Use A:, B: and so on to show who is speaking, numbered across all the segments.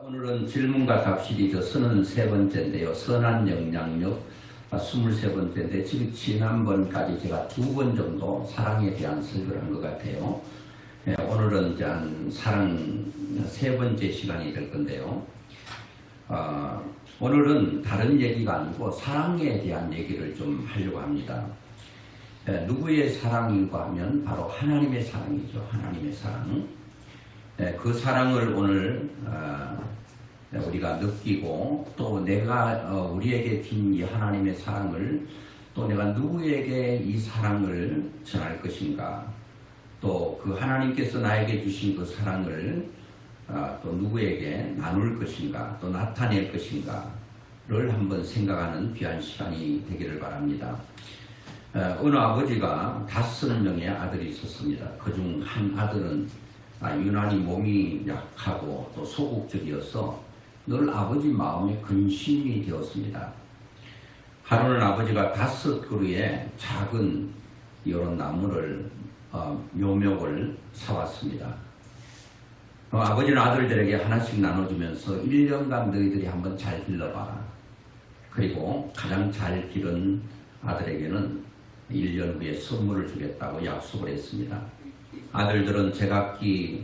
A: 오늘은 질문과 답 시리즈 33번째인데요. 선한 영향력 23번째인데 지난번까지 제가 2번 정도 사랑에 대한 설교를 한 것 같아요. 오늘은 이제 사랑 3번째 시간이 될 건데요. 오늘은 다른 얘기가 아니고 사랑에 대한 얘기를 좀 하려고 합니다. 누구의 사랑인가 하면 바로 하나님의 사랑이죠. 하나님의 사랑. 그 사랑을 오늘 우리가 느끼고 또 내가 우리에게 준 이 하나님의 사랑을 또 내가 누구에게 이 사랑을 전할 것인가, 또 그 하나님께서 나에게 주신 그 사랑을 또 누구에게 나눌 것인가, 또 나타낼 것인가를 한번 생각하는 귀한 시간이 되기를 바랍니다. 어느 아버지가 5명의 아들이 있었습니다. 그중 한 아들은 유난히 몸이 약하고 또 소극적이어서 늘 아버지 마음에 근심이 되었습니다. 하루는 아버지가 5그루의 작은 이런 나무를 묘목을 사왔습니다. 아버지는 아들들에게 하나씩 나눠주면서 1년간 너희들이 한번 잘 길러봐라. 그리고 가장 잘 기른 아들에게는 1년 후에 선물을 주겠다고 약속을 했습니다. 아들들은 제각기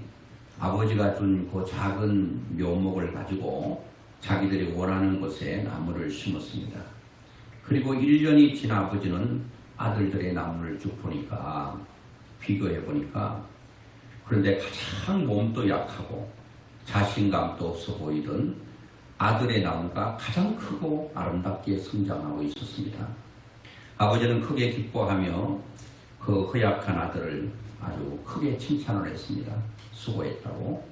A: 아버지가 준 그 작은 묘목을 가지고 자기들이 원하는 곳에 나무를 심었습니다. 그리고 1년이 지난 아버지는 아들들의 나무를 쭉 보니까, 비교해 보니까, 그런데 가장 몸도 약하고 자신감도 없어 보이던 아들의 나무가 가장 크고 아름답게 성장하고 있었습니다. 아버지는 크게 기뻐하며 그 허약한 아들을 아주 크게 칭찬을 했습니다. 수고했다고.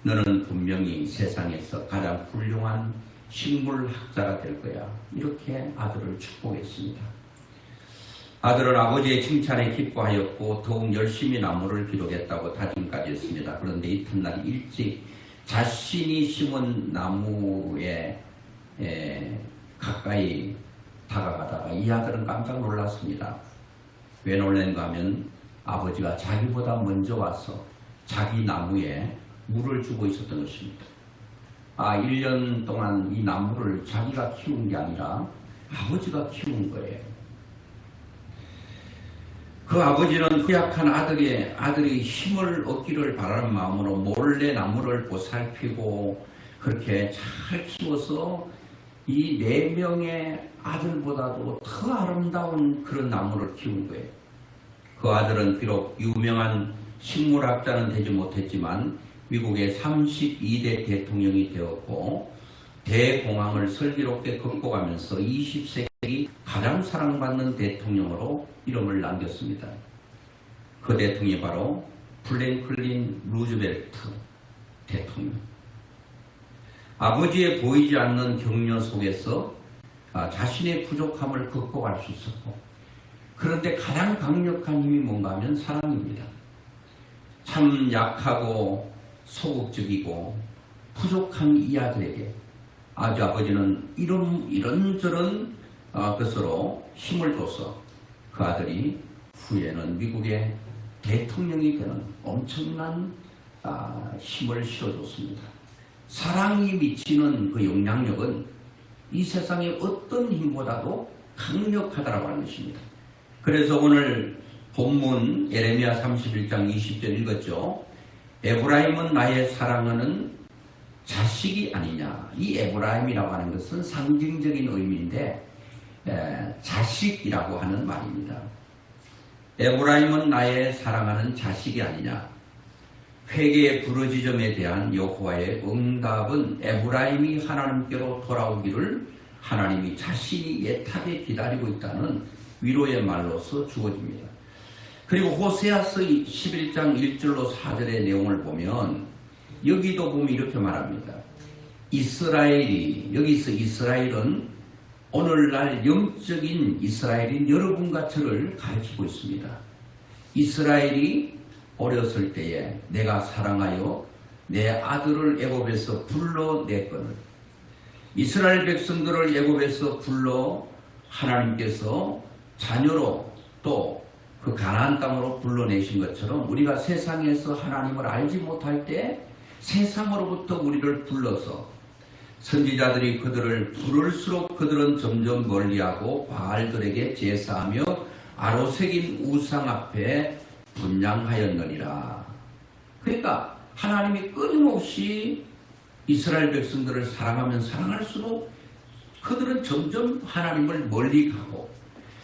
A: 너는 분명히 세상에서 가장 훌륭한 식물학자가 될 거야. 이렇게 아들을 축복했습니다. 아들은 아버지의 칭찬에 기뻐하였고 더욱 열심히 나무를 기르겠다고 다짐까지 했습니다. 그런데 이튿날 일찍 자신이 심은 나무에 가까이 다가가다가 이 아들은 깜짝 놀랐습니다. 왜 놀란가 하면 아버지가 자기보다 먼저 와서 자기 나무에 물을 주고 있었던 것입니다. 1년 동안 이 나무를 자기가 키운 게 아니라 아버지가 키운 거예요. 그 아버지는 허약한 아들이 힘을 얻기를 바라는 마음으로 몰래 나무를 보살피고 그렇게 잘 키워서 이 4명의 아들보다도 더 아름다운 그런 나무를 키운 거예요. 그 아들은 비록 유명한 식물학자는 되지 못했지만 미국의 32대 대통령이 되었고 대공황을 슬기롭게 극복하면서 20세기 가장 사랑받는 대통령으로 이름을 남겼습니다. 그 대통령이 바로 프랭클린 루즈벨트 대통령. 아버지의 보이지 않는 격려 속에서 자신의 부족함을 극복할 수 있었고, 그런데 가장 강력한 힘이 뭔가 하면 사랑입니다. 참 약하고 소극적이고 부족한 이 아들에게 아버지는 이런저런 것으로 힘을 줘서 그 아들이 후에는 미국의 대통령이 되는 엄청난 힘을 실어줬습니다. 사랑이 미치는 그 영향력은 이 세상의 어떤 힘보다도 강력하다라고 하는 것입니다. 그래서 오늘 본문 예레미야 31장 20절 읽었죠. 에브라임은 나의 사랑하는 자식이 아니냐. 이 에브라임이라고 하는 것은 상징적인 의미인데 자식이라고 하는 말입니다. 에브라임은 나의 사랑하는 자식이 아니냐. 회개의 부르짖음에 대한 여호와의 응답은 에브라임이 하나님께로 돌아오기를 하나님이 자신이 애타게 기다리고 있다는 위로의 말로서 주어집니다. 그리고 호세아서 11장 1절로 4절의 내용을 보면 여기도 보면 이렇게 말합니다. 여기서 이스라엘은 오늘날 영적인 이스라엘인 여러분과 저를 가리키고 있습니다. 이스라엘이 어렸을 때에 내가 사랑하여 내 아들을 애굽에서 불러냈거늘, 이스라엘 백성들을 애굽에서 불러 하나님께서 자녀로 또 그 가나안 땅으로 불러내신 것처럼 우리가 세상에서 하나님을 알지 못할 때 세상으로부터 우리를 불러서 선지자들이 그들을 부를수록 그들은 점점 멀리하고 바알들에게 제사하며 아로새긴 우상 앞에 분향하였느니라. 그러니까 하나님이 끊임없이 이스라엘 백성들을 사랑하면 사랑할수록 그들은 점점 하나님을 멀리 가고,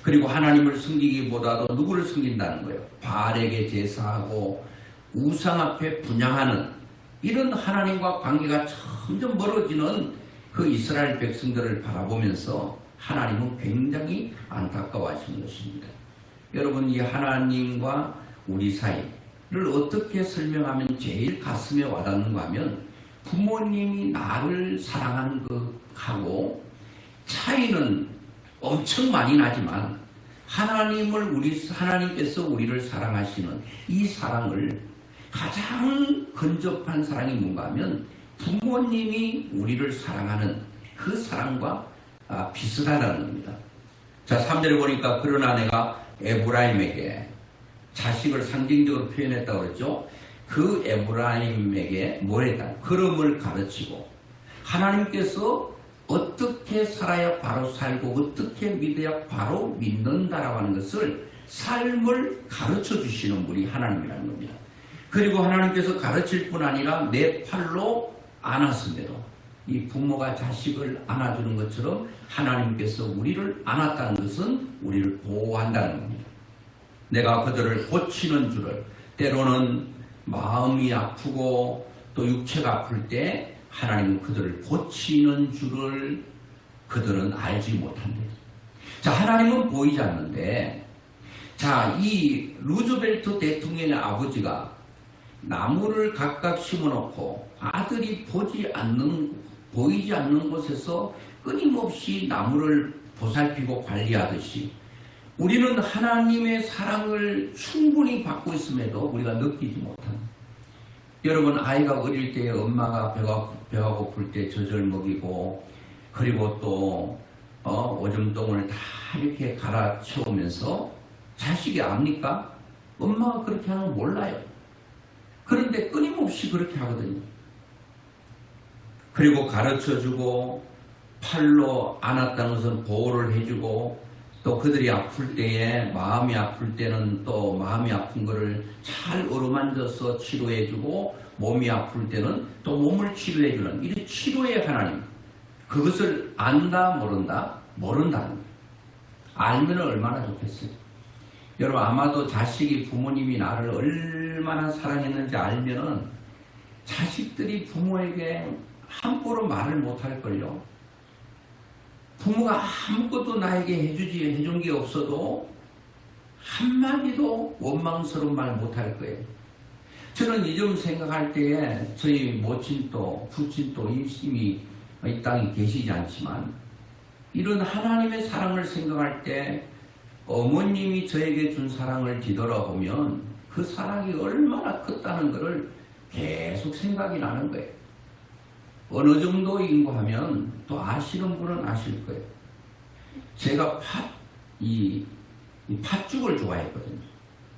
A: 그리고 하나님을 섬기기보다도 누구를 섬긴다는 거예요? 바알에게 제사하고 우상 앞에 분향하는 이런 하나님과 관계가 점점 멀어지는 그 이스라엘 백성들을 바라보면서 하나님은 굉장히 안타까워하시는 것입니다. 여러분, 이 하나님과 우리 사이를 어떻게 설명하면 제일 가슴에 와닿는가 하면, 부모님이 나를 사랑하는 것하고 차이는 엄청 많이 나지만 하나님께서 우리를 사랑하시는 이 사랑을 가장 근접한 사랑이 뭔가 하면 부모님이 우리를 사랑하는 그 사랑과 비슷하다는 겁니다. 자, 3절에 보니까 그러나 내가 에브라임에게 자식을 상징적으로 표현했다고 그랬죠. 그 에브라임에게 뭘 했다? 걸음을 가르치고, 하나님께서 어떻게 살아야 바로 살고 어떻게 믿어야 바로 믿는다라고 하는 것을, 삶을 가르쳐 주시는 분이 하나님이라는 겁니다. 그리고 하나님께서 가르칠 뿐 아니라 내 팔로 안았음에도, 이 부모가 자식을 안아주는 것처럼 하나님께서 우리를 안았다는 것은 우리를 보호한다는 겁니다. 내가 그들을 고치는 줄을, 때로는 마음이 아프고 또 육체가 아플 때 하나님은 그들을 고치는 줄을 그들은 알지 못한다. 자, 하나님은 보이지 않는데, 자, 이 루즈벨트 대통령의 아버지가 나무를 각각 심어놓고 아들이 보이지 않는 곳에서 끊임없이 나무를 보살피고 관리하듯이, 우리는 하나님의 사랑을 충분히 받고 있음에도 우리가 느끼지 못합니다. 여러분, 아이가 어릴 때 엄마가 배가 고플 때 젖을 먹이고, 그리고 또 오줌똥을 다 이렇게 갈아 채우면서 자식이 압니까? 엄마가 그렇게 하는 거 몰라요. 그런데 끊임없이 그렇게 하거든요. 그리고 가르쳐주고, 팔로 안았다는 것은 보호를 해주고, 또 그들이 아플 때에, 마음이 아플 때는 또 마음이 아픈 거를 잘 어루만져서 치료해주고, 몸이 아플 때는 또 몸을 치료해주는, 이 치료의 하나님. 그것을 안다 모른다? 모른다는 거예요. 알면 얼마나 좋겠어요. 여러분, 아마도 자식이 부모님이 나를 얼마나 사랑했는지 알면은 자식들이 부모에게 함부로 말을 못할걸요. 부모가 아무것도 나에게 해준 게 없어도 한마디도 원망스러운 말 못할 거예요. 저는 요즘 생각할 때에 저희 모친도 부친도 이미 이 땅에 계시지 않지만, 이런 하나님의 사랑을 생각할 때 어머님이 저에게 준 사랑을 뒤돌아보면 그 사랑이 얼마나 컸다는 것을 계속 생각이 나는 거예요. 어느 정도인고 하면 또 아시는 분은 아실 거예요. 제가 팥죽을 좋아했거든요.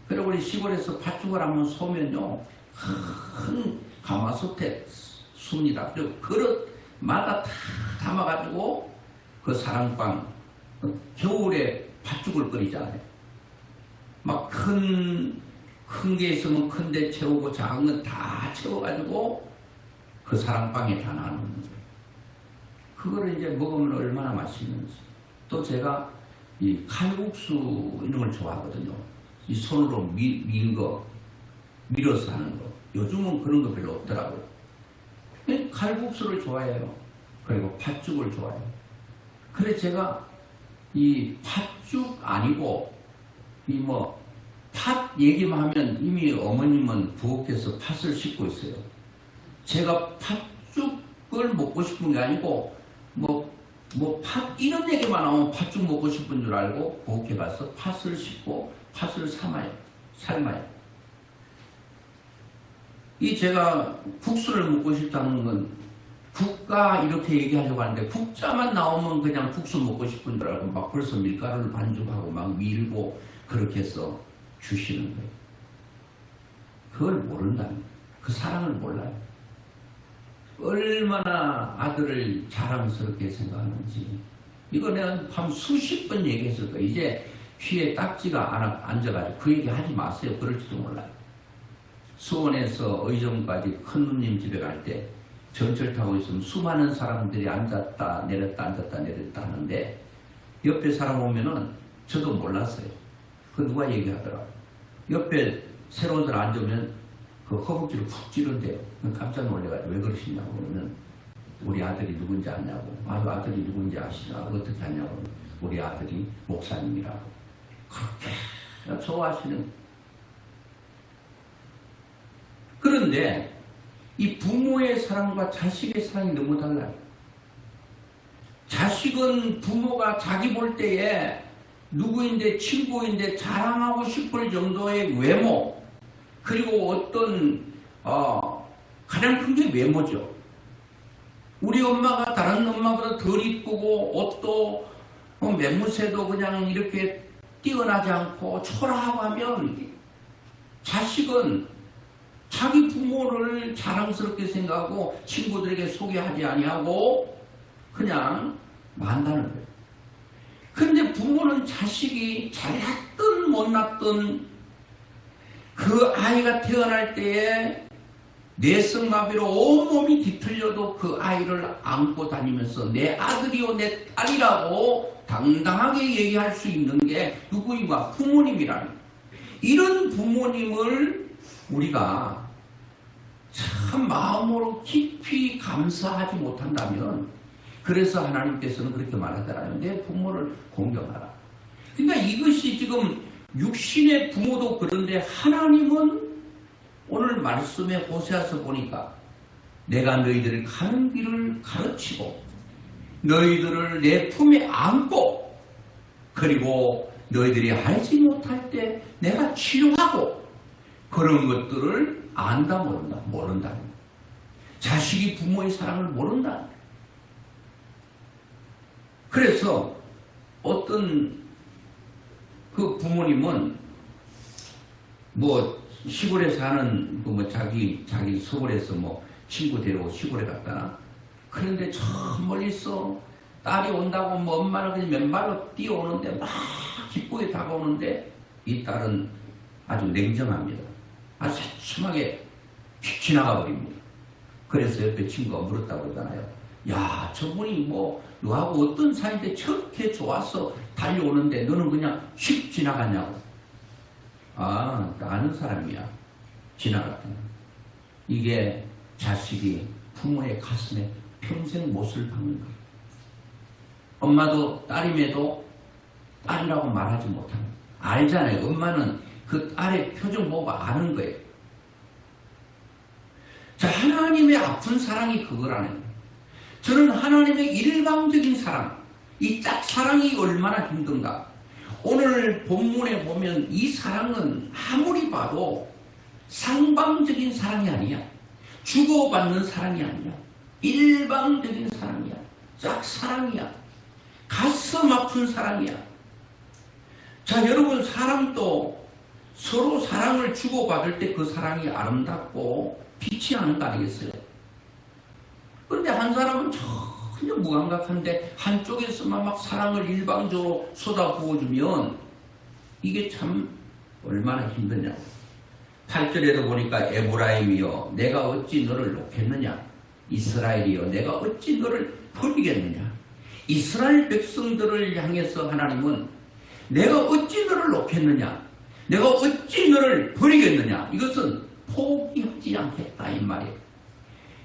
A: 그리고 우리 시골에서 팥죽을 한번 쏘면요, 큰 가마솥에 씁니다. 그리고 그릇마다 다 담아가지고 그 사랑방, 겨울에 팥죽을 끓이잖아요. 막 큰 게 있으면 큰 데 채우고 작은 건 다 채워가지고 그 사랑방에 다 나누는 거예요. 그거를 이제 먹으면 얼마나 맛있는지. 또 제가 이 칼국수 이런 걸 좋아하거든요. 이 손으로 밀어서 하는 거. 요즘은 그런 거 별로 없더라고요. 칼국수를 좋아해요. 그리고 팥죽을 좋아해요. 그래 제가 이 팥죽 아니고 팥 얘기만 하면 이미 어머님은 부엌에서 팥을 씻고 있어요. 제가 팥죽을 먹고 싶은 게 아니고 팥 이런 얘기만 하면 팥죽 먹고 싶은 줄 알고 부엌에 가서 팥을 씻고 팥을 삶아요. 이 제가 국수를 먹고 싶다는 건 국가 이렇게 얘기하려고 하는데, 국자만 나오면 그냥 국수 먹고 싶은 줄 알고 막 벌써 밀가루를 반죽하고 막 밀고 그렇게 해서 주시는 거예요. 그걸 모른다는 거예요. 그 사랑을 몰라요. 얼마나 아들을 자랑스럽게 생각하는지 이거 내가 한 수십 번 얘기했을 거예요. 이제 귀에 딱지가 앉아가지고 그 얘기 하지 마세요. 그럴지도 몰라요. 수원에서 의정까지 큰 누님 집에 갈 때 전철 타고 있으면 수많은 사람들이 앉았다 내렸다 앉았다 내렸다 하는데 옆에 사람 오면은 저도 몰랐어요. 그 누가 얘기하더라고요. 옆에 새로운 사람 앉으면 그 허벅지를 푹 찌른대요. 깜짝 놀래가지고 왜 그러시냐고 그러면 우리 아들이 누군지 아냐고. 아들이 누군지 아시나? 어떻게 아냐고. 우리 아들이 목사님이라고. 그렇게 좋아하시는. 그런데 이 부모의 사랑과 자식의 사랑이 너무 달라요. 자식은 부모가 자기 볼 때에 누구인데 친구인데 자랑하고 싶을 정도의 외모 그리고 어떤 가장 큰 게 외모죠. 우리 엄마가 다른 엄마보다 덜 이쁘고 옷도 매무새도 그냥 이렇게 뛰어나지 않고 초라하고 하면 자식은 자기 부모를 자랑스럽게 생각하고 친구들에게 소개하지 아니하고 그냥 만나는 거예요. 그런데 부모는 자식이 잘났든 못났든 그 아이가 태어날 때에 뇌성마비로 온몸이 뒤틀려도 그 아이를 안고 다니면서 내 아들이요 내 딸이라고 당당하게 얘기할 수 있는 게 누구인가? 부모님이라는 거예요. 이런 부모님을 우리가 참 마음으로 깊이 감사하지 못한다면 그래서 하나님께서는 그렇게 말하더라고요. 내 부모를 공경하라. 그러니까 이것이 지금 육신의 부모도 그런데 하나님은 오늘 말씀에 호세아서 보니까 내가 너희들을 가는 길을 가르치고 너희들을 내 품에 안고 그리고 너희들이 알지 못할 때 내가 치료하고 그런 것들을 안다 모른다. 자식이 부모의 사랑을 모른다. 그래서 어떤 그 부모님은 뭐 시골에 사는 자기 서울에서 친구 데리고 시골에 갔다나 그런데 저 멀리서 딸이 온다고 엄마는 그냥 맨발로 뛰어오는데 막 기쁘게 다가오는데 이 딸은 아주 냉정합니다. 아주 새침하게 지나가 버립니다. 그래서 옆에 친구가 물었다고 그러잖아요. 야, 저분이 너하고 어떤 사이인데 저렇게 좋아서 달려오는데 너는 그냥 휙 지나가냐고. 아, 아는 사람이야. 지나갔다. 이게 자식이 부모의 가슴에 평생 못을 박는 거예요. 엄마도 딸임에도 딸이라고 말하지 못합니다. 알잖아요. 엄마는 그 딸의 표정 보고 아는 거예요. 자, 하나님의 아픈 사랑이 그거라는 거예요. 저는 하나님의 일방적인 사랑, 이 짝사랑이 얼마나 힘든가. 오늘 본문에 보면 이 사랑은 아무리 봐도 상방적인 사랑이 아니야. 주고받는 사랑이 아니야. 일방적인 사랑이야. 짝사랑이야. 가슴 아픈 사랑이야. 자, 여러분, 사람도 서로 사랑을 주고받을 때 그 사랑이 아름답고 빛이 나는 거 아니겠어요? 그런데 한 사람은 전혀 무감각한데 한쪽에서만 막 사랑을 일방적으로 쏟아부어주면 이게 참 얼마나 힘드냐고. 8절에도 보니까 에브라임이여 내가 어찌 너를 놓겠느냐. 이스라엘이여 내가 어찌 너를 버리겠느냐. 이스라엘 백성들을 향해서 하나님은 내가 어찌 너를 놓겠느냐. 내가 어찌 너를 버리겠느냐. 이것은 포기하지 않겠다 이 말이에요.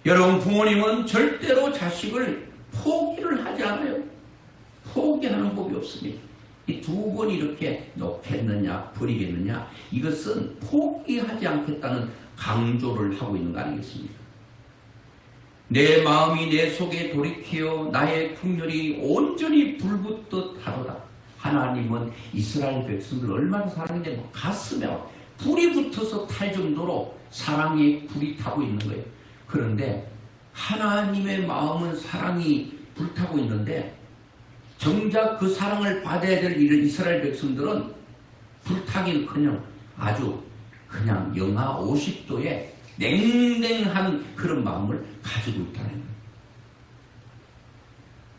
A: 여러분, 부모님은 절대로 자식을 포기를 하지 않아요. 포기하는 법이 없습니다. 이 두 번 이렇게 놓겠느냐 버리겠느냐, 이것은 포기하지 않겠다는 강조를 하고 있는 거 아니겠습니까? 내 마음이 내 속에 돌이키어 나의 국률이 온전히 불붙듯 하도다. 하나님은 이스라엘 백성들을 얼마나 사랑했는데 가슴에 불이 붙어서 탈 정도로 사랑에 불이 타고 있는 거예요. 그런데 하나님의 마음은 사랑이 불타고 있는데 정작 그 사랑을 받아야 될 이스라엘 백성들은 불타기는커녕 아주 그냥 영하 50도에 냉랭한 그런 마음을 가지고 있다는 거예요.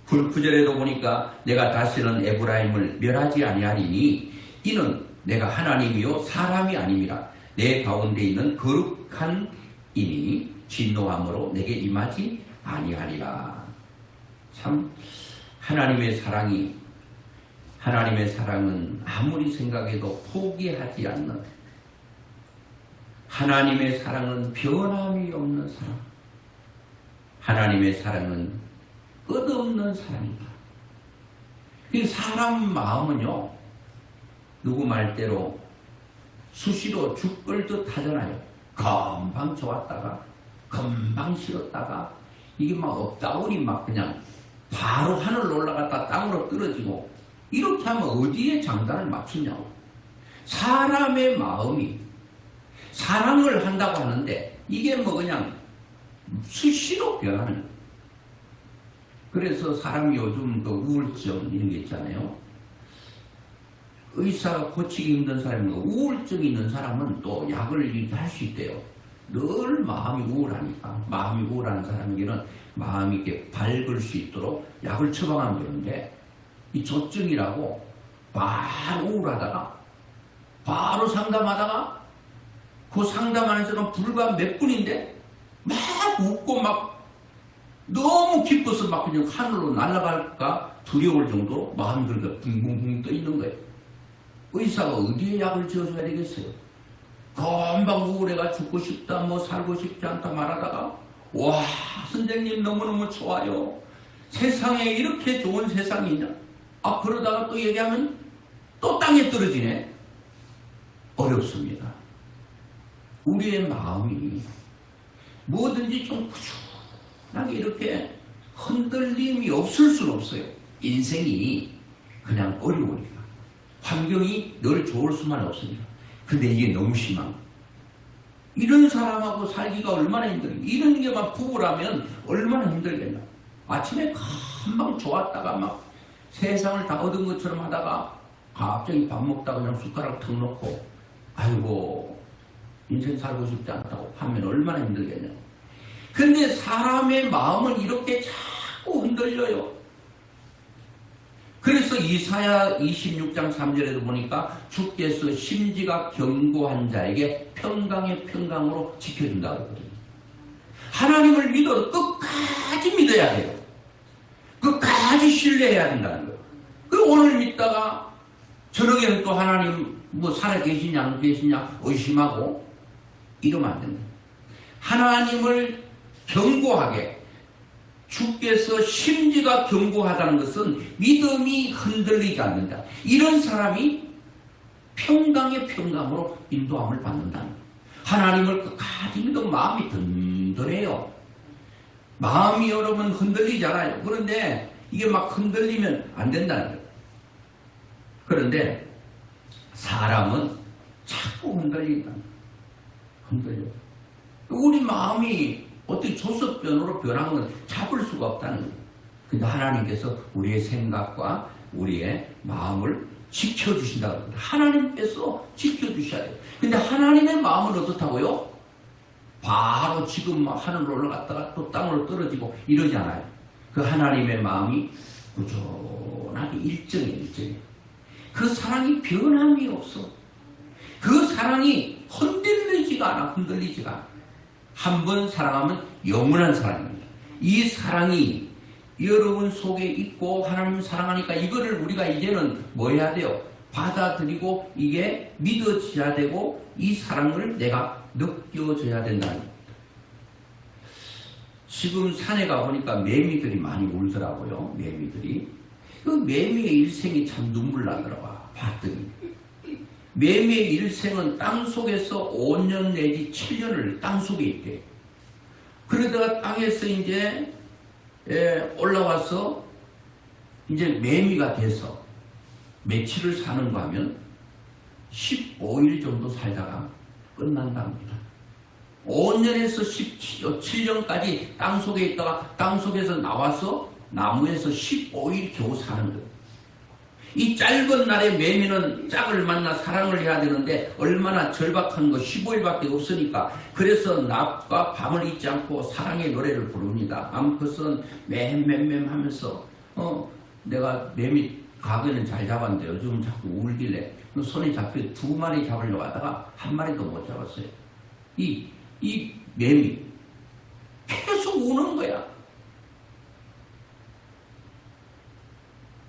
A: 불구절에도 보니까 내가 다시는 에브라임을 멸하지 아니하리니 이는 내가 하나님이요 사람이 아님이라. 내 가운데 있는 거룩한 이니 진노함으로 내게 임하지 아니하리라. 참 하나님의 사랑은 아무리 생각해도 포기하지 않는, 하나님의 사랑은 변함이 없는 사랑, 하나님의 사랑은 끝없는 사랑이다. 사람 마음은요, 누구 말대로 수시로 죽을 듯 하잖아요. 금방 좋았다가 금방 싫었다가 이게 막 업다운이 막 그냥 바로 하늘로 올라갔다 땅으로 떨어지고, 이렇게 하면 어디에 장단을 맞추냐고. 사람의 마음이 사랑을 한다고 하는데 이게 뭐 그냥 수시로 변하는 거예요. 그래서 사람이 요즘 그 우울증 이런 게 있잖아요. 의사가 고치기 힘든 사람이, 우울증이 있는 사람은 또 약을 할 수 있대요. 늘 마음이 우울하니까. 마음이 우울한 사람에게는 마음이 이렇게 밝을 수 있도록 약을 처방하면 되는데, 이 조증이라고 바로 우울하다가 바로 상담하다가 그 상담하는 시간 불과 몇 분인데 막 웃고 막 너무 기뻐서 막 그냥 하늘로 날아갈까 두려울 정도로 마음이 그렇게 붕붕붕 떠 있는 거예요. 의사가 어디에 약을 지어줘야 되겠어요? 금방 우울해가 죽고 싶다, 뭐 살고 싶지 않다 말하다가, 와, 선생님 너무너무 좋아요. 세상에 이렇게 좋은 세상이 있냐? 아, 그러다가 또 얘기하면 또 땅에 떨어지네. 어렵습니다. 우리의 마음이 뭐든지 좀 꾸준하게 이렇게 흔들림이 없을 수는 없어요. 인생이 그냥 어려우니까. 환경이 늘 좋을 수만 없습니다. 근데 이게 너무 심한, 이런 사람하고 살기가 얼마나 힘들겠나. 이런 게만 부부라면 얼마나 힘들겠나. 아침에 금방 좋았다가 막 세상을 다 얻은 것처럼 하다가 갑자기 밥 먹다가 그냥 숟가락 턱 놓고 아이고 인생 살고 싶지 않다고 하면 얼마나 힘들겠냐. 근데 사람의 마음은 이렇게 자꾸 흔들려요. 그래서 이사야 26장 3절에도 보니까 주께서 심지가 견고한 자에게 평강의 평강으로 지켜준다고 그러거든요. 하나님을 믿어도 끝까지 믿어야 돼요. 끝까지 신뢰해야 된다는 거예요. 그리고 오늘 믿다가 저녁에는 또 하나님 뭐 살아계시냐 안 계시냐 의심하고 이러면 안 된다. 하나님을 견고하게, 주께서 심지가 견고하다는 것은 믿음이 흔들리지 않는다. 이런 사람이 평강의 평강으로 인도함을 받는다는 거예요. 하나님을 끝까지 믿으면 마음이 든든해요. 마음이 여러분 흔들리잖아요. 그런데 이게 막 흔들리면 안 된다는 거예요. 그런데 사람은 자꾸 흔들린다. 흔들려. 우리 마음이 어떻게 조석변으로 변한 건 잡을 수가 없다는 거예요. 근데 하나님께서 우리의 생각과 우리의 마음을 지켜주신다고 합니다. 하나님께서 지켜주셔야 돼요. 근데 하나님의 마음은 어떻다고요? 바로 지금 막 하늘로 올라갔다가 또 땅으로 떨어지고 이러지 않아요. 그 하나님의 마음이 꾸준하게 일정해. 그 사랑이 변함이 없어. 그 사랑이 흔들리지가 않아. 한 번 사랑하면 영원한 사랑입니다. 이 사랑이 여러분 속에 있고 하나님 사랑하니까 이거를 우리가 이제는 뭐 해야 돼요? 받아들이고 이게 믿어져야 되고 이 사랑을 내가 느껴줘야 된다는 겁니다. 지금 산에 가보니까 매미들이 많이 울더라고요. 매미들이. 그 매미의 일생이 참 눈물 나더라고요. 봤더니. 매미의 일생은 땅속에서 5년 내지 7년을 땅속에 있대. 그러다가 땅에서 이제 올라와서 이제 매미가 돼서 며칠을 사는가 하면 15일 정도 살다가 끝난답니다. 5년에서 17년까지 땅속에 있다가 땅속에서 나와서 나무에서 15일 겨우 사는 거예요. 이 짧은 날에 매미는 짝을 만나 사랑을 해야 되는데 얼마나 절박한 거 15일밖에 없으니까 그래서 낮과 밤을 잊지 않고 사랑의 노래를 부릅니다. 암컷은 맴맴맴 하면서 내가 매미 가게는 잘 잡았는데 요즘 자꾸 울길래 손에 잡혀 2마리 잡으려고 하다가 1마리도 못 잡았어요. 이 매미 계속 우는 거야.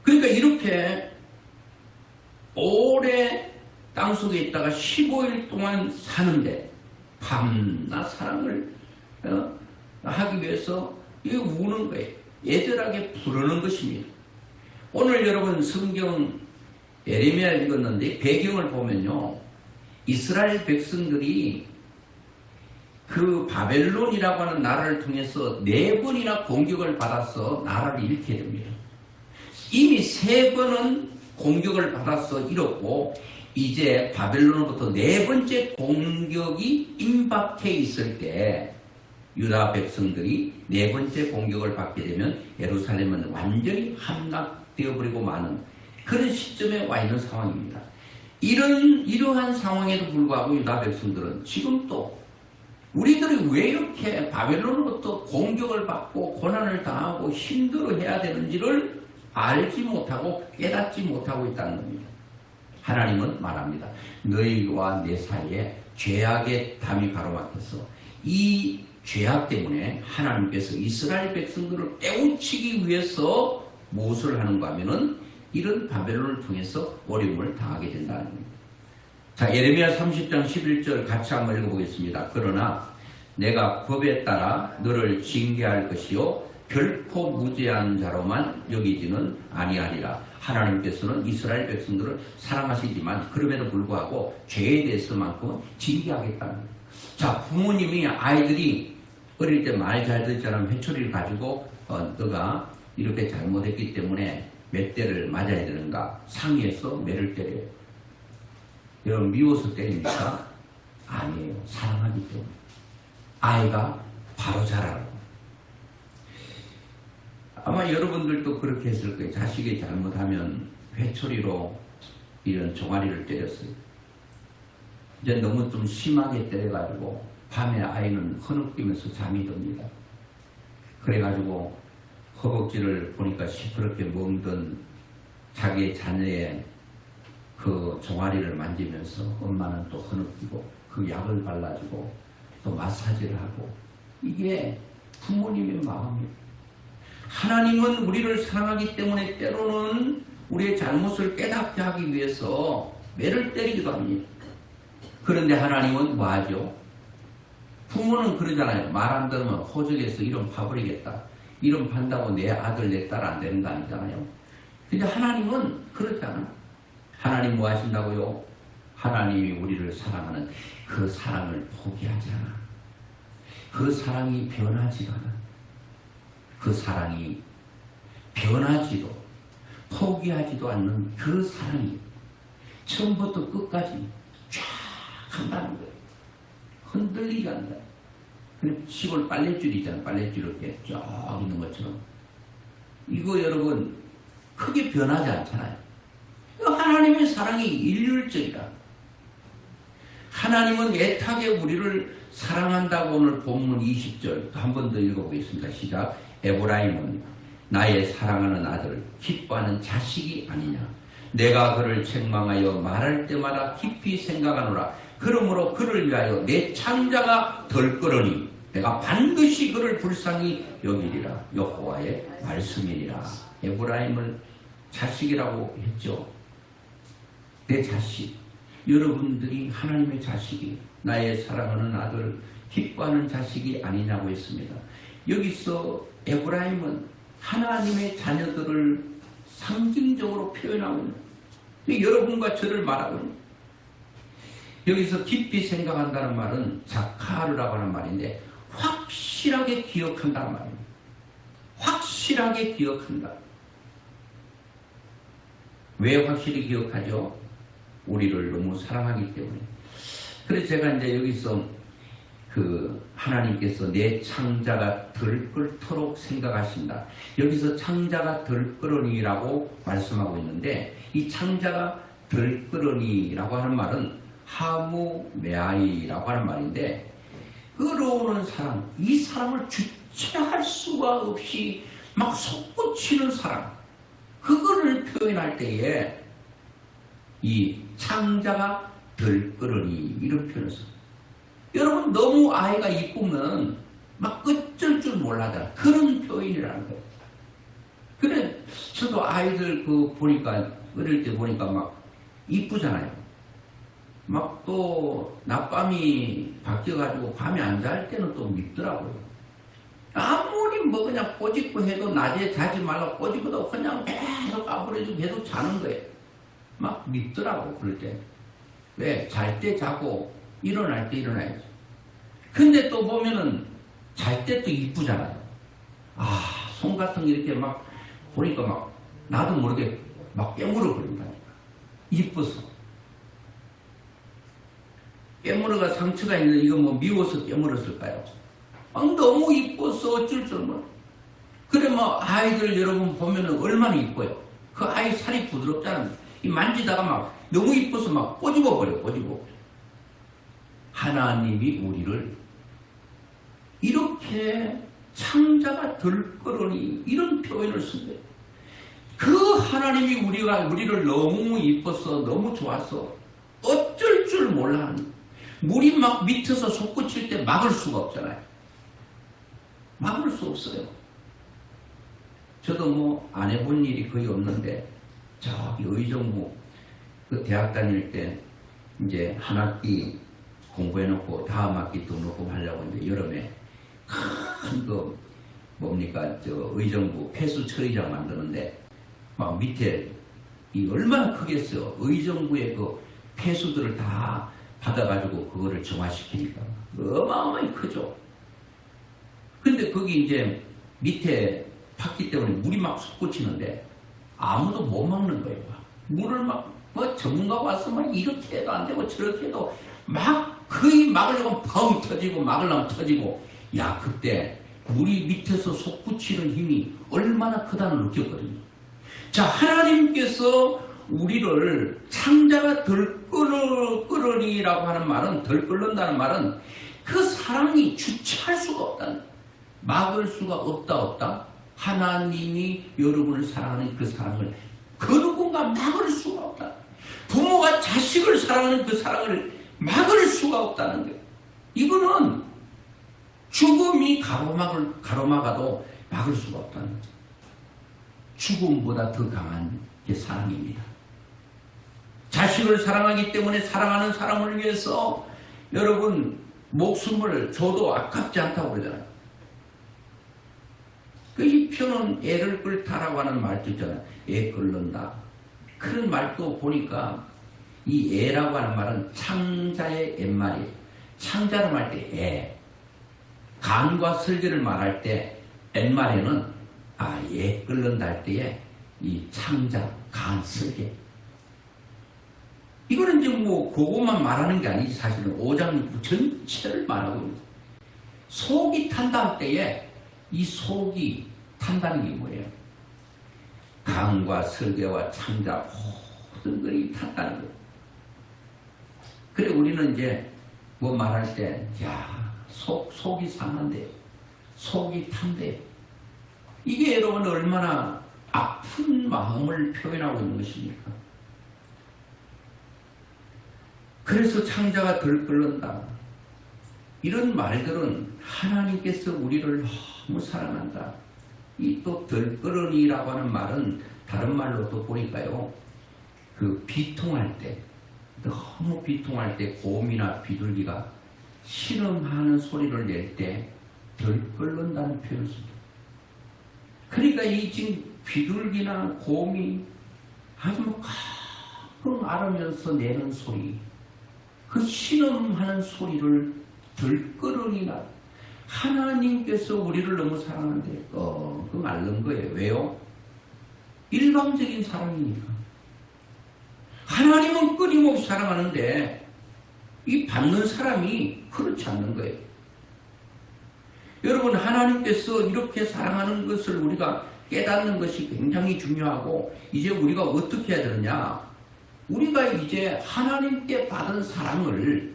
A: 그러니까 이렇게 오래 땅속에 있다가 15일 동안 사는데 밤낮 사랑을 하기 위해서 이거 우는 거예요. 애절하게 부르는 것입니다. 오늘 여러분 성경 예레미야를 읽었는데 배경을 보면요. 이스라엘 백성들이 그 바벨론이라고 하는 나라를 통해서 4번이나 공격을 받아서 나라를 잃게 됩니다. 이미 3번은 공격을 받아서 잃었고 이제 바벨론으로부터 4번째 공격이 임박해 있을 때 유다 백성들이 4번째 공격을 받게 되면 예루살렘은 완전히 함락되어버리고 마는 그런 시점에 와 있는 상황입니다. 이러한 상황에도 불구하고 유다 백성들은 지금 또 우리들이 왜 이렇게 바벨론으로부터 공격을 받고 고난을 당하고 힘들어해야 되는지를 알지 못하고 깨닫지 못하고 있다는 겁니다. 하나님은 말합니다. 너희와 내 사이에 죄악의 담이 가로막혀서 이 죄악 때문에 하나님께서 이스라엘 백성들을 깨우치기 위해서 무엇을 하는가 하면은 이런 바벨론을 통해서 어려움을 당하게 된다는 겁니다. 자, 예레미야 30장 11절 같이 한번 읽어보겠습니다. 그러나 내가 법에 따라 너를 징계할 것이요 결코 무죄한 자로만 여기지는 아니하리라. 하나님께서는 이스라엘 백성들을 사랑하시지만 그럼에도 불구하고 죄에 대해서만큼은 징계하겠다는 거예요. 자, 부모님이 아이들이 어릴 때 말 잘 듣지 않으면 회초리를 가지고 너가 이렇게 잘못했기 때문에 몇 대를 맞아야 되는가 상의해서 매를 때려요. 여러분 미워서 때립니까? 아니에요. 사랑하기 때문에. 아이가 바로 자라라고. 아마 여러분들도 그렇게 했을 거예요. 자식이 잘못하면 회초리로 이런 종아리를 때렸어요. 이제 너무 좀 심하게 때려가지고 밤에 아이는 흐느끼면서 잠이 듭니다. 그래가지고 허벅지를 보니까 시퍼렇게 멍든 자기의 자녀의 그 종아리를 만지면서 엄마는 또 흐느끼고 그 약을 발라주고 또 마사지를 하고 이게 부모님의 마음이에요. 하나님은 우리를 사랑하기 때문에 때로는 우리의 잘못을 깨닫게 하기 위해서 매를 때리기도 합니다. 그런데 하나님은 뭐하죠? 부모는 그러잖아요. 말 안 들으면 호적에서 이름 파버리겠다. 이름 판다고 내 아들 내 딸 안 되는 거 아니잖아요. 근데 하나님은 그렇지 않아요. 하나님 뭐 하신다고요? 하나님이 우리를 사랑하는 그 사랑을 포기하지 않아. 그 사랑이 변하지가 않아. 그 사랑이 변하지도 포기하지도 않는 그 사랑이 처음부터 끝까지 쫙 한다는 거예요. 흔들리지 않는다. 시골 빨랫줄 있잖아요. 빨랫줄 이렇게 쫙 있는 것처럼. 이거 여러분 크게 변하지 않잖아요. 하나님의 사랑이 일률적이다. 하나님은 애타게 우리를 사랑한다고 오늘 본문 20절 한 번 더 읽어보겠습니다. 시작. 에브라임은 나의 사랑하는 아들 기뻐하는 자식이 아니냐. 내가 그를 책망하여 말할 때마다 깊이 생각하노라. 그러므로 그를 위하여 내 창자가 덜거러니 내가 반드시 그를 불쌍히 여기리라. 여호와의 말씀이니라. 에브라임을 자식이라고 했죠. 내 자식. 여러분들이 하나님의 자식이 나의 사랑하는 아들 기뻐하는 자식이 아니냐고 했습니다. 여기서 에브라임은 하나님의 자녀들을 상징적으로 표현하고 있는 여러분과 저를 말하고 있는 여기서 깊이 생각한다는 말은 자카르라고 하는 말인데 확실하게 기억한다는 말입니다. 확실하게 기억한다. 왜 확실히 기억하죠? 우리를 너무 사랑하기 때문에. 그래서 제가 이제 여기서 하나님께서 내 창자가 들끓도록 생각하신다. 여기서 창자가 들끓으니라고 말씀하고 있는데, 이 창자가 들끓으니라고 하는 말은 하무메아이라고 하는 말인데, 끌어오는 사람, 이 사람을 주체할 수가 없이 막 솟구치는 사람, 그거를 표현할 때에 이 창자가 들끓으니 이런 표현을 써요. 여러분, 너무 아이가 이쁘면 막 어쩔 줄 몰라잖아. 그런 표현이라는 거예요. 그래, 저도 아이들 보니까, 어릴 때 보니까 막 이쁘잖아요. 막 또 낮밤이 바뀌어가지고 밤에 안 잘 때는 또 밉더라고요. 아무리 뭐 그냥 꼬집고 해도 낮에 자지 말라고 꼬집어도 그냥 계속 까부러지고 계속 자는 거예요. 막 밉더라고, 그럴 때. 왜? 잘 때 자고 일어날 때 일어나야죠. 근데 또 보면은 잘 때 또 이쁘잖아요. 손 같은 게 이렇게 막 보니까 막 나도 모르게 막 깨물어 버린다니까. 이뻐서. 깨물어가 상처가 있는데 이거 뭐 미워서 깨물었을까요? 너무 이뻐서 어쩔 줄 몰라. 그래 뭐 아이들 여러분 보면은 얼마나 이뻐요. 그 아이 살이 부드럽잖아요. 이 만지다가 막 너무 이뻐서 막 꼬집어 버려, 꼬집어. 하나님이 우리를 이렇게 창자가 들끓으니 이런 표현을 쓴 거예요. 그 하나님이 우리를 너무 이뻐서 너무 좋아서 어쩔 줄 몰라 하는 거예요. 물이 막 밑에서 솟구칠 때 막을 수가 없잖아요. 막을 수 없어요. 저도 뭐 안 해본 일이 거의 없는데, 저기 의정부 대학 다닐 때 이제 한 학기 공부해놓고 다음 학기 또 놓고 하려고 이제 여름에 큰 의정부 폐수 처리장 만드는데 막 밑에 얼마나 크겠어요. 의정부의 폐수들을 다 받아가지고 그거를 정화시키니까 어마어마히 크죠. 근데 거기 이제 밑에 팠기 때문에 물이 막 솟구치는데 아무도 못 막는 거예요. 물을 뭐 전문가 와서 막 이렇게 해도 안 되고 저렇게 해도 막 거의 막으려면 펑 터지고 막으려면 터지고, 야, 그때 물이 밑에서 솟구치는 힘이 얼마나 크다는 걸 느꼈거든요. 자, 하나님께서 우리를 창자가 들끓으니라고 하는 말은, 들끓는다는 말은 그 사랑이 주체할 수가 없다는, 막을 수가 없다. 하나님이 여러분을 사랑하는 그 사랑을 그 누군가 막을 수가 없다. 부모가 자식을 사랑하는 그 사랑을 막을 수가 없다는 거예요. 이거는 죽음이 가로막아도 막을 수가 없다는 거죠. 죽음보다 더 강한 게 사랑입니다. 자식을 사랑하기 때문에 사랑하는 사람을 위해서 여러분 목숨을 줘도 아깝지 않다고 그러잖아요. 이 표는 애를 끓다라고 하는 말도 있잖아요. 애 끓는다. 그런 말도 보니까 이 애라고 하는 말은 창자의 옛말이에요. 창자를 말 때 애. 간과 설계를 말할 때 옛말에는 애 끓는다 할 때에 이 창자, 간, 설계. 이거는 이제 뭐 그것만 말하는 게 아니지. 사실은 5장 전체를 말하고 있는 거예요. 속이 탄다 할 때에 이 속이 탄다는 게 뭐예요? 간과 설계와 창자 모든 것이 탄다는 거예요. 그래 우리는 이제 뭐 말할 때 속이 상한데 속이 탄대. 이게 여러분 얼마나 아픈 마음을 표현하고 있는 것입니까? 그래서 창자가 들끓는다. 이런 말들은 하나님께서 우리를 너무 사랑한다. 이 또 들끓으니라고 하는 말은 다른 말로 또 보니까요. 비통할 때, 너무 비통할 때 곰이나 비둘기가 신음하는 소리를 낼 때 들끓는다는 표현을 씁니다. 그러니까 이 지금 비둘기나 곰이 아주 뭐 가끔 앓으면서 내는 소리, 그 신음하는 소리를 들끓으니나 하나님께서 우리를 너무 사랑하는데 그 앓는 거예요. 왜요? 일방적인 사랑이니까. 하나님은 끊임없이 사랑하는데 이 받는 사람이 그렇지 않는 거예요. 여러분, 하나님께서 이렇게 사랑하는 것을 우리가 깨닫는 것이 굉장히 중요하고, 이제 우리가 어떻게 해야 되느냐? 우리가 이제 하나님께 받은 사랑을,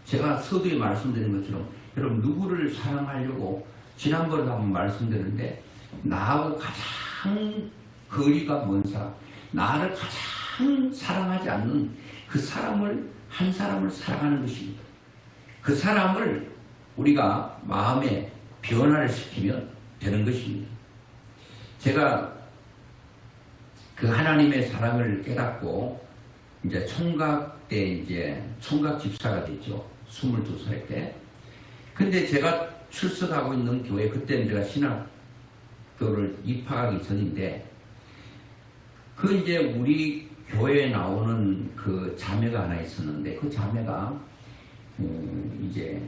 A: 제가 서두에 말씀드린 것처럼 여러분, 누구를 사랑하려고 지난번에 한번 말씀드렸는데, 나하고 가장 거리가 먼 사람, 나를 가장 사랑하지 않는 그 사람을, 한 사람을 사랑하는 것입니다. 그 사람을 우리가 마음에 변화를 시키면 되는 것입니다. 제가 그 하나님의 사랑을 깨닫고 이제 총각 때 이제 총각 집사가 됐죠. 22살 때. 근데 제가 출석하고 있는 교회, 그때는 제가 신학교를 입학하기 전인데, 그 이제 우리 교회에 나오는 그 자매가 하나 있었는데, 그 자매가 이제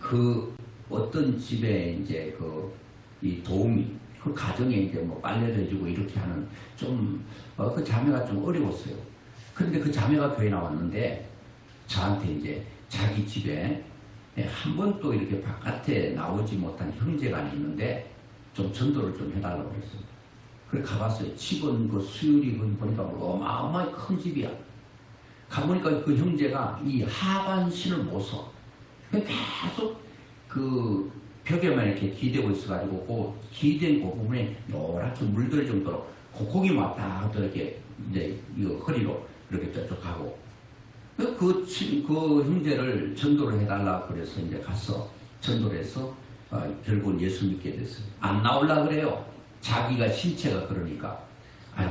A: 그 어떤 집에 이제 이 도우미, 그 가정에 이제 뭐 빨래도 해주고 이렇게 하는 그 자매가 좀 어려웠어요. 그런데 그 자매가 교회 나왔는데 저한테 이제 자기 집에 한 번도 이렇게 바깥에 나오지 못한 형제가 있는데 좀 전도를 좀 해달라고 그랬어요. 그래 가봤어요. 집은 그 수율이 보니까 어마어마하게 큰 집이야. 가보니까 그 형제가 이 하반신을 못 써. 계속 그 벽에만 이렇게 기대고 있어가지고 그 기댄 그 부분에 노랗게 물들 정도로 고기 왔다 갔다 이렇게 이제 이거 허리로 이렇게 쭉 가고, 그 형제를 전도를 해달라고 그래서 이제 가서 전도를 해서 결국은 예수 믿게 됐어요. 안 나올라 그래요. 자기가 신체가 그러니까.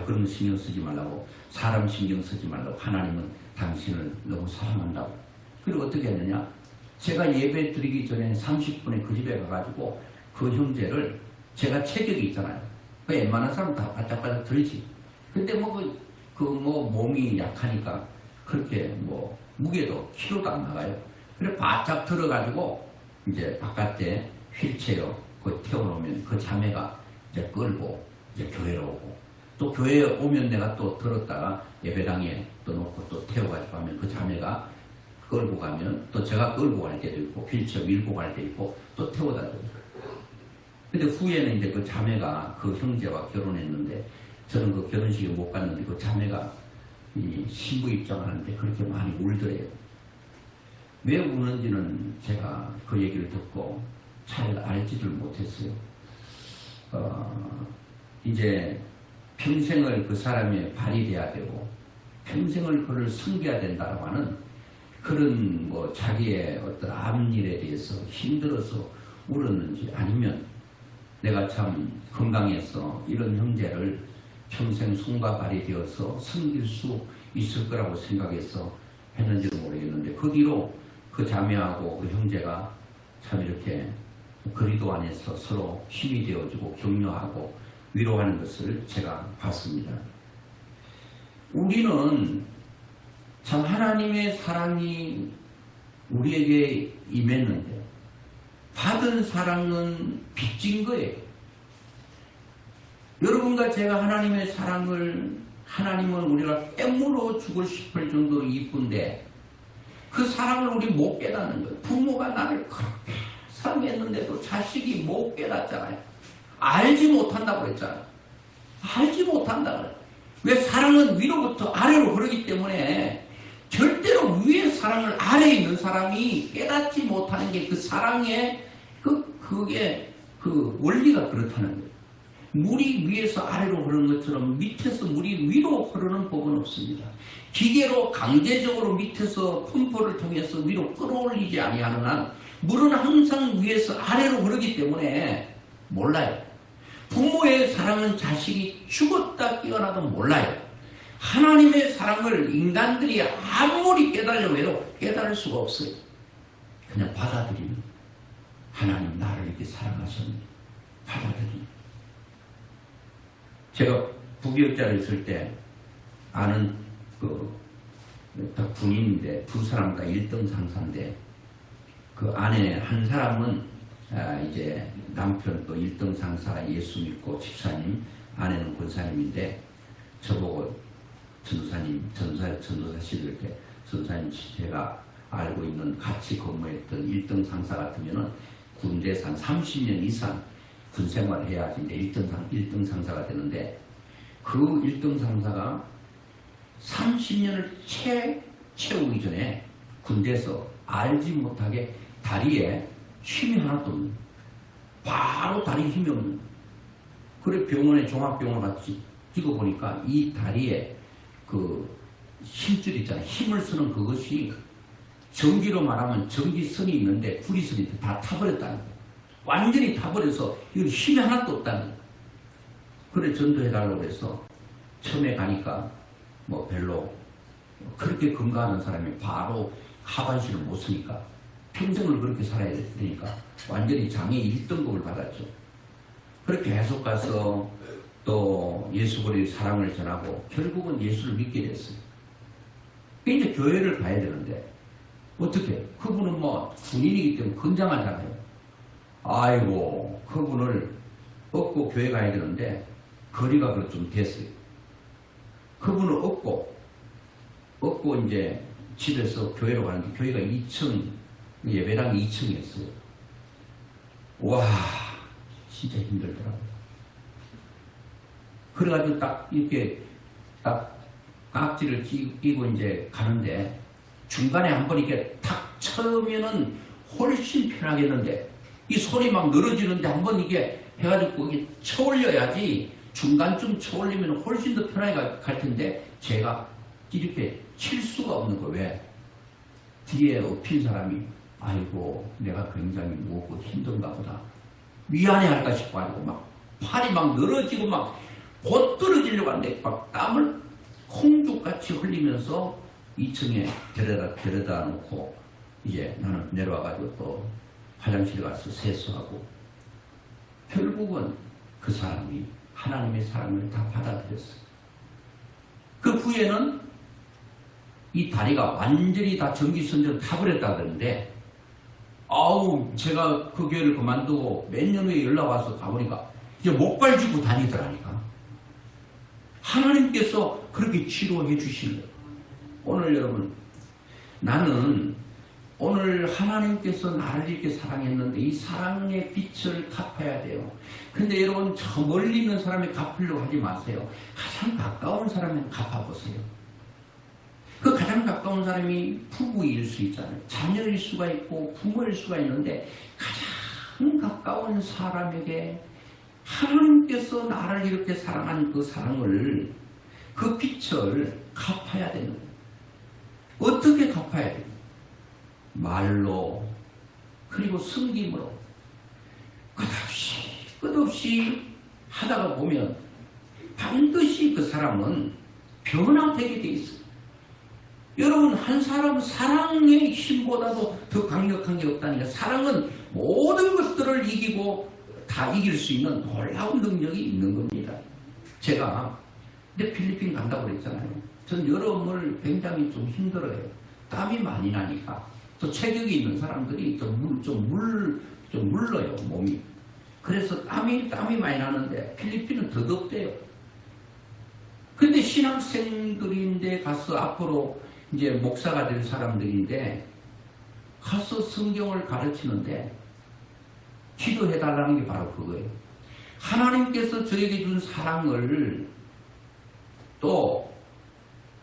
A: 그런 거 신경 쓰지 말라고, 사람 신경 쓰지 말라고, 하나님은 당신을 너무 사랑한다고. 그리고 어떻게 했느냐, 제가 예배 드리기 전에 30분에 그 집에 가가지고 그 형제를, 제가 체격이 있잖아요. 웬만한 사람 다 바짝바짝 들지. 근데 몸이 약하니까 그렇게 무게도 키로도 안 나가요. 그래 바짝 들어가지고 이제 바깥에 휠체어 태워놓으면 그 자매가 이제 끌고 이제 교회로 오고, 또 교회에 오면 내가 또 들었다가 예배당에 또 놓고 또 태워가지고 하면 그 자매가 끌고 가면 또 제가 끌고 갈 때도 있고, 휠체어 밀고 갈 때 있고, 또 태워다 줘요. 근데 후에는 이제 그 자매가 그 형제와 결혼했는데, 저는 그 결혼식에 못 갔는데 그 자매가 이 신부 입장하는데 그렇게 많이 울더래요. 왜 우는지는 제가 그 얘기를 듣고 잘 알지를 못했어요. 이제 평생을 그 사람의 발이 돼야 되고, 평생을 그를 섬겨야 된다고 하는 그런 자기의 어떤 앞일에 대해서 힘들어서 울었는지, 아니면 내가 참 건강해서 이런 형제를 평생 손과 발이 되어서 섬길 수 있을 거라고 생각해서 했는지도 모르겠는데, 그 뒤로 그 자매하고 그 형제가 참 이렇게 그리도 안에서 서로 힘이 되어주고 격려하고 위로하는 것을 제가 봤습니다. 우리는 참 하나님의 사랑이 우리에게 임했는데, 받은 사랑은 빚진 거예요. 여러분과 제가 하나님의 사랑을, 하나님은 우리가 깨물어 주고 싶을 정도로 이쁜데 그 사랑을 우리 못 깨닫는 거예요. 부모가 나를 그렇게 사랑했는데도 자식이 못 깨닫잖아요. 알지 못한다고 그랬잖아요. 알지 못한다고 그래요. 왜? 사랑은 위로부터 아래로 흐르기 때문에 절대로 위의 사랑을 아래에 있는 사람이 깨닫지 못하는 게 그 사랑의 그게 그 원리가 그렇다는 거예요. 물이 위에서 아래로 흐르는 것처럼 밑에서 물이 위로 흐르는 법은 없습니다. 기계로 강제적으로 밑에서 펌프를 통해서 위로 끌어올리지 아니하는 한 물은 항상 위에서 아래로 흐르기 때문에 몰라요. 부모의 사랑은 자식이 죽었다 깨어나도 몰라요. 하나님의 사랑을 인간들이 아무리 깨달으려고 해도 깨달을 수가 없어요. 그냥 받아들이는, 하나님 나를 이렇게 사랑하셨네, 받아들이는. 제가 부교육자로 있을 때 아는 군인인데 두 사람 다 1등 상사인데, 그 아내 한 사람은 이제 남편 또 1등 상사 예수 믿고 집사님, 아내는 권사님인데 저보고 전도사님, 전도사실 때 전도사님, 제가 알고 있는 같이 근무했던 1등 상사 같으면은 군대에서 한 30년 이상 군 생활을 해야지 이제 1등 상사가 되는데, 그 1등 상사가 30년을 채우기 전에 군대에서 알지 못하게 다리에 힘이 하나도 없는, 바로 다리에 힘이 없는. 그래 병원에 종합병원 같이 찍어보니까 이 다리에 그 힘줄 있잖아요. 힘을 쓰는 그것이 전기로 말하면 전기선이 있는데 구리선이 다 타버렸다는 거예요. 완전히 타버려서 이건 힘이 하나도 없다는 거예요. 그래 전도해달라고 해서 처음에 가니까 뭐 별로 그렇게 건강한 사람이 바로 하반신을 못 쓰니까 평생을 그렇게 살아야 되니까 완전히 장애 1등급을 받았죠. 그렇게 계속 가서 또 예수 그리스도의 사랑을 전하고 결국은 예수를 믿게 됐어요. 이제 교회를 가야 되는데 어떻게? 그분은 뭐 군인이기 때문에 건장하잖아요. 아이고 그분을 업고 교회 가야 되는데 거리가 좀 됐어요. 그분을 업고 이제 집에서 교회로 가는데 교회가 2층, 예배당이 2층이었어요. 와 진짜 힘들더라고요. 그래가지고 딱 이렇게 딱 깍지를 끼고 이제 가는데 중간에 한번 이렇게 탁 쳐면은 훨씬 편하겠는데 이 손이 막 늘어지는데 한번 이게 해가지고 이게 쳐올려야지 중간쯤 쳐올리면 훨씬 더 편하게 갈 텐데 제가 이렇게 칠 수가 없는 거. 왜? 뒤에 엎인 사람이 아이고 내가 굉장히 무겁고 힘든가 보다 미안해할까 싶어 가지고 막 팔이 막 늘어지고 막 곧 떨어지려고 하는데 막 땀을 콩죽같이 흘리면서 2층에 데려다 놓고 이제 나는 내려와가지고 또 화장실에 가서 세수하고 결국은 그 사람이 하나님의 사랑을 다 받아들였어요. 그 후에는 이 다리가 완전히 다 전기선전을 타버렸다 그러는데 아우 제가 그 교회를 그만두고 몇 년 후에 연락 와서 가보니까 이제 목발 쥐고 다니더라니까. 하나님께서 그렇게 치료해 주시는 거예요. 오늘 여러분 나는 오늘 하나님께서 나를 이렇게 사랑했는데 이 사랑의 빛을 갚아야 돼요. 근데 여러분 저 멀리 있는 사람이 갚으려고 하지 마세요. 가장 가까운 사람은 갚아보세요. 그 가장 가까운 사람이 부부일 수 있잖아요. 자녀일 수가 있고 부모일 수가 있는데 가장 가까운 사람에게 하나님께서 나를 이렇게 사랑한 그 사랑을 그 빛을 갚아야 되는 거예요. 어떻게 갚아야 돼요? 말로 그리고 섬김으로 끝없이 하다가 보면 반드시 그 사람은 변화되게 돼 있어요. 여러분 한 사람 사랑의 힘보다도 더 강력한 게 없다니까. 사랑은 모든 것들을 이기고 다 이길 수 있는 놀라운 능력이 있는 겁니다. 제가 이제 필리핀 간다고 그랬잖아요. 전 여름을 굉장히 좀 힘들어요. 땀이 많이 나니까. 또 체격이 있는 사람들이 좀 물러요 몸이. 그래서 땀이 많이 나는데 필리핀은 더 덥대요. 근데 신학생들인데 가서 앞으로 이제 목사가 될 사람들인데 가서 성경을 가르치는데 기도해달라는 게 바로 그거예요. 하나님께서 저에게 준 사랑을 또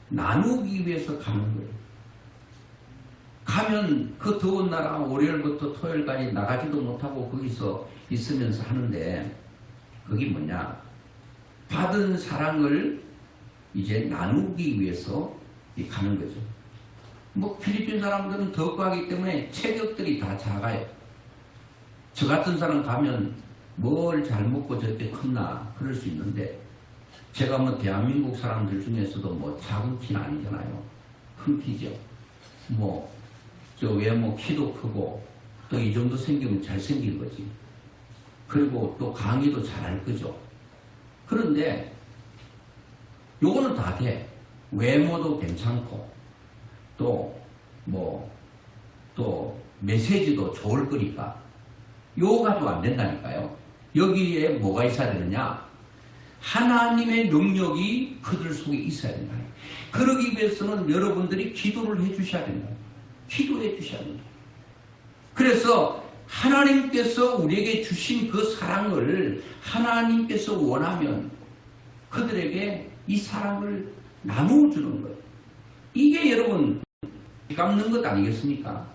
A: 나누기 위해서 가는 거예요. 가면 그 더운 나라 월요일부터 토요일까지 나가지도 못하고 거기서 있으면서 하는데 그게 뭐냐? 받은 사랑을 이제 나누기 위해서 가는 거죠. 뭐 필리핀 사람들은 덥고 하기 때문에 체격들이 다 작아요. 저 같은 사람 가면 뭘 잘 먹고 저렇게 컸나 그럴 수 있는데 제가 뭐 대한민국 사람들 중에서도 뭐 작은 키는 아니잖아요. 큰 키죠. 뭐 저 외모 키도 크고 또 이 정도 생기면 잘생긴 거지. 그리고 또 강의도 잘할 거죠. 그런데 요거는 다 돼. 외모도 괜찮고 또 메시지도 좋을 거니까 요거가지고 안 된다니까요. 여기에 뭐가 있어야 되느냐? 하나님의 능력이 그들 속에 있어야 된다. 그러기 위해서는 여러분들이 기도를 해 주셔야 된다. 기도해 주셔야 된다. 그래서 하나님께서 우리에게 주신 그 사랑을 하나님께서 원하면 그들에게 이 사랑을 나누어 주는 거예요. 이게 여러분 깎는 것 아니겠습니까?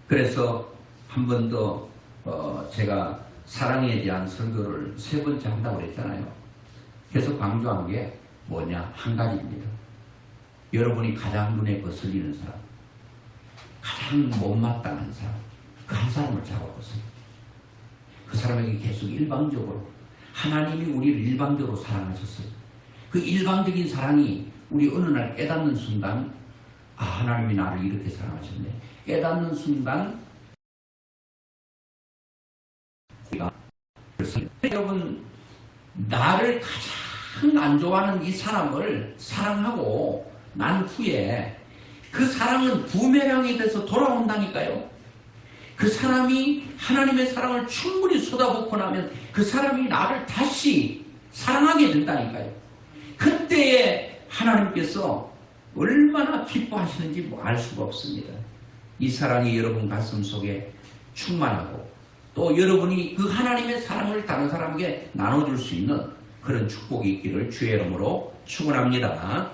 A: 그래서 한 번 더 제가 사랑에 대한 설교를 3번째 한다고 그랬잖아요. 계속 강조한 게 뭐냐? 한 가지입니다. 여러분이 가장 눈에 거슬리는 사람, 가장 못마땅한 사람, 그 한 사람을 잡아보세요. 그 사람에게 계속 일방적으로 하나님이 우리를 일방적으로 사랑하셨어요. 그 일방적인 사랑이 우리 어느 날 깨닫는 순간 아, 하나님이 나를 이렇게 사랑하셨네. 깨닫는 순간 우리가 여러분 나를 가장 안 좋아하는 이 사람을 사랑하고 난 후에 그 사랑은 부메랑이 돼서 돌아온다니까요. 그 사람이 하나님의 사랑을 충분히 쏟아붓고 나면 그 사람이 나를 다시 사랑하게 된다니까요. 그때에 하나님께서 얼마나 기뻐하시는지 알 수가 없습니다. 이 사랑이 여러분 가슴 속에 충만하고 또 여러분이 그 하나님의 사랑을 다른 사람에게 나눠줄 수 있는 그런 축복이 있기를 주의 이름으로 축원합니다.